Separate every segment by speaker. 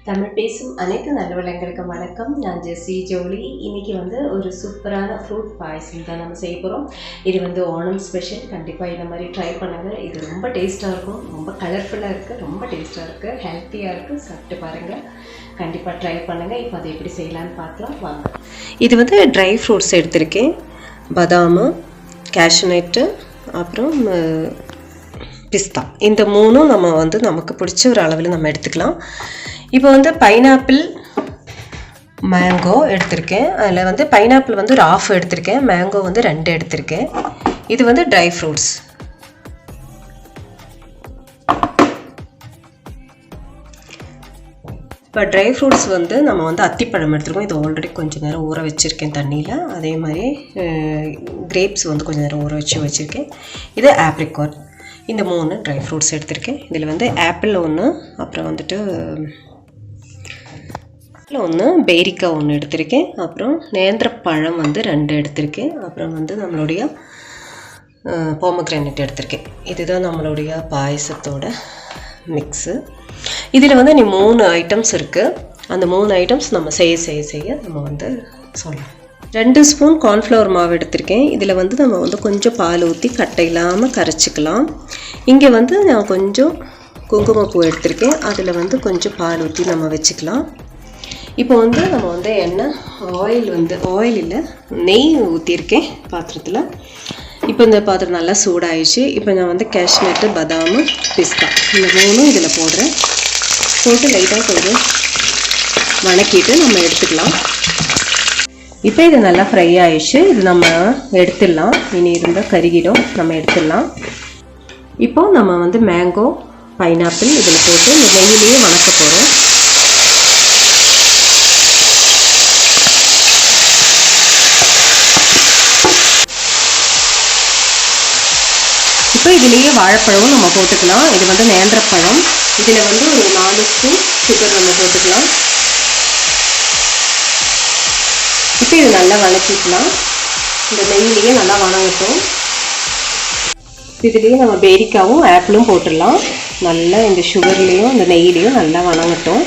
Speaker 1: தமிழ் பேசும் அனைத்து நல்லவளங்களுக்கும் வணக்கம். நான் ஜெஸ்ஸி ஜோலி. இன்றைக்கி ஒரு சூப்பரான ஃப்ரூட் பாயசம் தான் நம்ம செய்ய போகிறோம். இது ஓணம் ஸ்பெஷல். கண்டிப்பாக இந்த மாதிரி ட்ரை பண்ணுங்கள். இது ரொம்ப டேஸ்ட்டாக இருக்கும், ரொம்ப கலர்ஃபுல்லாக இருக்குது, ரொம்ப டேஸ்ட்டாக இருக்குது, ஹெல்த்தியாக இருக்குது. சாப்பிட்டு பாருங்கள், கண்டிப்பாக ட்ரை பண்ணுங்கள். இப்போ அதை எப்படி செய்யலான்னு பார்க்கலாம் வாங்க. இது ட்ரை ஃப்ரூட்ஸ் எடுத்திருக்கேன். பாதாம், கேஷ்நட்டு, அப்புறம் பிஸ்தா. இந்த மூணும் நம்ம நமக்கு பிடிச்ச ஒரு அளவில் நம்ம எடுத்துக்கலாம். இப்போ பைனாப்பிள், மேங்கோ எடுத்திருக்கேன். அதில் பைனாப்பிள் ஒரு ஆஃப் எடுத்திருக்கேன், மேங்கோ 2 எடுத்திருக்கேன். இது ட்ரை ஃப்ரூட்ஸ். இப்போ ட்ரை ஃப்ரூட்ஸ் நம்ம அத்திப்பழம் எடுத்துருக்கோம். இது ஆல்ரெடி கொஞ்சம் நேரம் ஊற வச்சுருக்கேன் தண்ணியில். அதே மாதிரி கிரேப்ஸ் கொஞ்சம் நேரம் ஊற வச்சுருக்கேன். இது ஆப்ரிகாட். இந்த 3 ட்ரை ஃப்ரூட்ஸ் எடுத்திருக்கேன். இதில் ஆப்பிள் 1, அப்புறம் ஒன்று பேரிக்காய் 1 எடுத்திருக்கேன். அப்புறம் நேந்திரப்பழம் 2 எடுத்திருக்கேன். அப்புறம் நம்மளுடைய போமக்ரானேட் எடுத்திருக்கேன். இதுதான் நம்மளுடைய பாயசத்தோட மிக்ஸு. இதில் நீ 3 ஐட்டம்ஸ் இருக்குது. அந்த 3 ஐட்டம்ஸ் நம்ம செய்ய நம்ம சொல்லலாம். 2 ஸ்பூன் கார்ன்ஃப்ளவர் மாவு எடுத்திருக்கேன். இதில் நம்ம கொஞ்சம் பால் ஊற்றி கட்டை இல்லாமல் கரைச்சிக்கலாம். இங்கே நான் கொஞ்சம் குங்குமப்பூ எடுத்திருக்கேன். அதில் கொஞ்சம் பால் ஊற்றி நம்ம வச்சுக்கலாம். இப்போ நம்ம எண்ணெய் ஆயில் இல்லை, நெய் ஊற்றிருக்கேன் பாத்திரத்தில். இப்போ இந்த பாத்திரம் நல்லா சூடாயிடுச்சு. இப்போ நான் கேஷ்நட்டு, பாதாம், பிஸ்தா இந்த 3 இதில் போடுறேன். போட்டு லைட்டாக கொஞ்சம் வணக்கிட்டு நம்ம எடுத்துக்கலாம். இப்போ இது நல்லா ஃப்ரை ஆயிடுச்சு. இது நம்ம எடுத்துடலாம். இனி இருந்தால் கருகிடும், நம்ம எடுத்துடலாம். இப்போ நம்ம மேங்கோ, பைனாப்பிள் இதில் போட்டு இந்த நெய்யிலேயே வணக்க போகிறோம். இப்போ இதுலேயே வாழைப்பழமும் நம்ம போட்டுக்கலாம். இது நேந்திரப்பழம். இதில் ஒரு 4 ஸ்பூன் சுகர் நம்ம போட்டுக்கலாம். இப்போ இது நல்லா வணக்கிக்கலாம். இந்த நெய்யிலேயே நல்லா வணங்கட்டும். இதுலேயே நம்ம பேரிக்காவும் ஆப்பிளும் போட்டுடலாம். நல்லா இந்த சுகர்லேயும் இந்த நெய்யிலையும் நல்லா வணங்கட்டும்.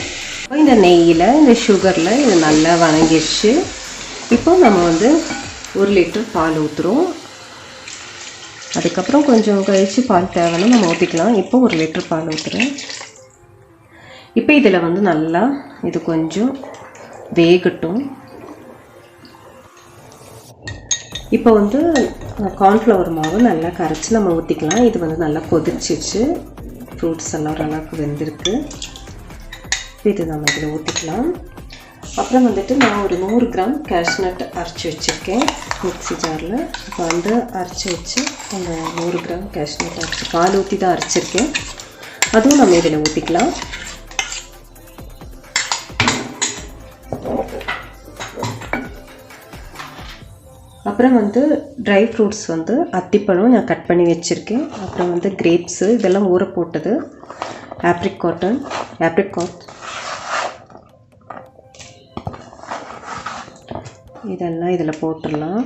Speaker 1: இந்த நெய்யில், இந்த சுகரில் இது நல்லா வணங்கிடுச்சு. இப்போ நம்ம 1 லிட்டர் பால் ஊற்றுறோம். அதுக்கப்புறம் கொஞ்சம் கழித்து பால் தேவைன்னு நம்ம ஊற்றிக்கலாம். இப்போ 1 லிட்டர் பால் ஊற்றுறேன். இப்போ இதில் நல்லா இது கொஞ்சம் வேகட்டும். இப்போ கார்ன்ஃப்ளவர் மாவு நல்லா கரைச்சி நம்ம ஊற்றிக்கலாம். இது நல்லா கொதிச்சிச்சு. ஃப்ரூட்ஸ் எல்லாம் ஓரளவுக்கு வெந்திருக்கு. இது நம்ம இதில் ஊற்றிக்கலாம். அப்புறம் நான் ஒரு 100 கிராம் கேஷ்நட் அரைச்சி வச்சுருக்கேன் மிக்ஸி ஜாரில். இப்போ அரைச்சி வச்சு அந்த 100 கிராம் கேஷ்நட் அரைச்சி பால் ஊற்றி தான் அரைச்சிருக்கேன். அதுவும் நம்ம இதில் ஊற்றிக்கலாம். அப்புறம் ட்ரை ஃப்ரூட்ஸ் அத்திப்பழம் நான் கட் பண்ணி வச்சுருக்கேன். அப்புறம் கிரேப்ஸு இதெல்லாம் ஊற போட்டது. ஆப்ரிகாட் இதெல்லாம் இதில் போட்டுடலாம்.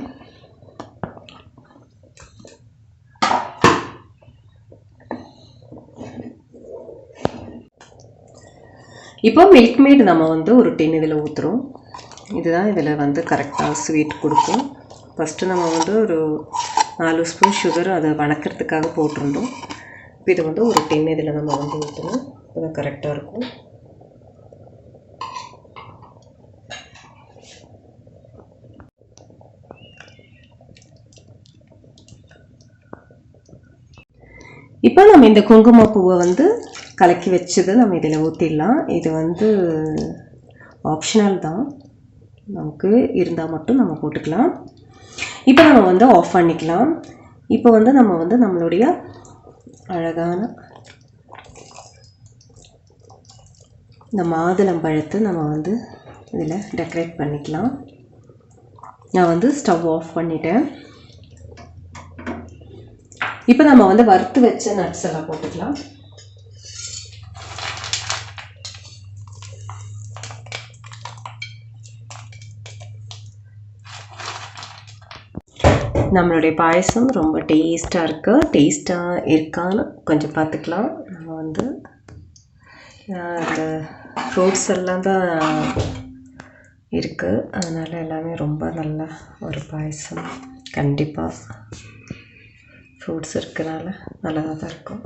Speaker 1: இப்போ மில்க் மேட் நம்ம ஒரு டின் இதில் ஊற்றுறோம். இதுதான் இதில் கரெக்டாக ஸ்வீட் கொடுக்கும். ஃபஸ்ட்டு நம்ம ஒரு 4 ஸ்பூன் சுகர் அதை வணக்கிறதுக்காக போட்டிருந்தோம். இப்போ இது ஒரு டின் இதில் நம்ம ஊற்றணும். அது கரெக்டாக இருக்கும். இப்போ நம்ம இந்த குங்குமப்பூவை கலக்கி வச்சது நம்ம இதில் ஊற்றிடலாம். இது ஆப்ஷனல் தான், நமக்கு இருந்தால் மட்டும் நம்ம போட்டுக்கலாம். இப்போ நம்ம ஆஃப் பண்ணிக்கலாம். இப்போ நம்ம நம்மளுடைய அழகான இந்த மாதுளம்பழத்தை நம்ம இதில் டெக்கரேட் பண்ணிக்கலாம். நான் ஸ்டவ் ஆஃப் பண்ணிட்டேன். இப்போ நம்ம வறுத்து வச்ச நட்ஸ் எல்லாம் போட்டுக்கலாம். நம்மளுடைய பாயசம் ரொம்ப டேஸ்ட்டாக இருக்குது. டேஸ்ட்டாக இருக்கான்னு கொஞ்சம் பார்த்துக்கலாம். நம்ம அந்த ஃப்ரூட்ஸ் எல்லாம் தான் இருக்குது, அதனால் எல்லாமே ரொம்ப நல்ல ஒரு பாயசம். கண்டிப்பாக ஃப்ரூட்ஸ் இருக்கனால நல்லதாக தான் இருக்கும்.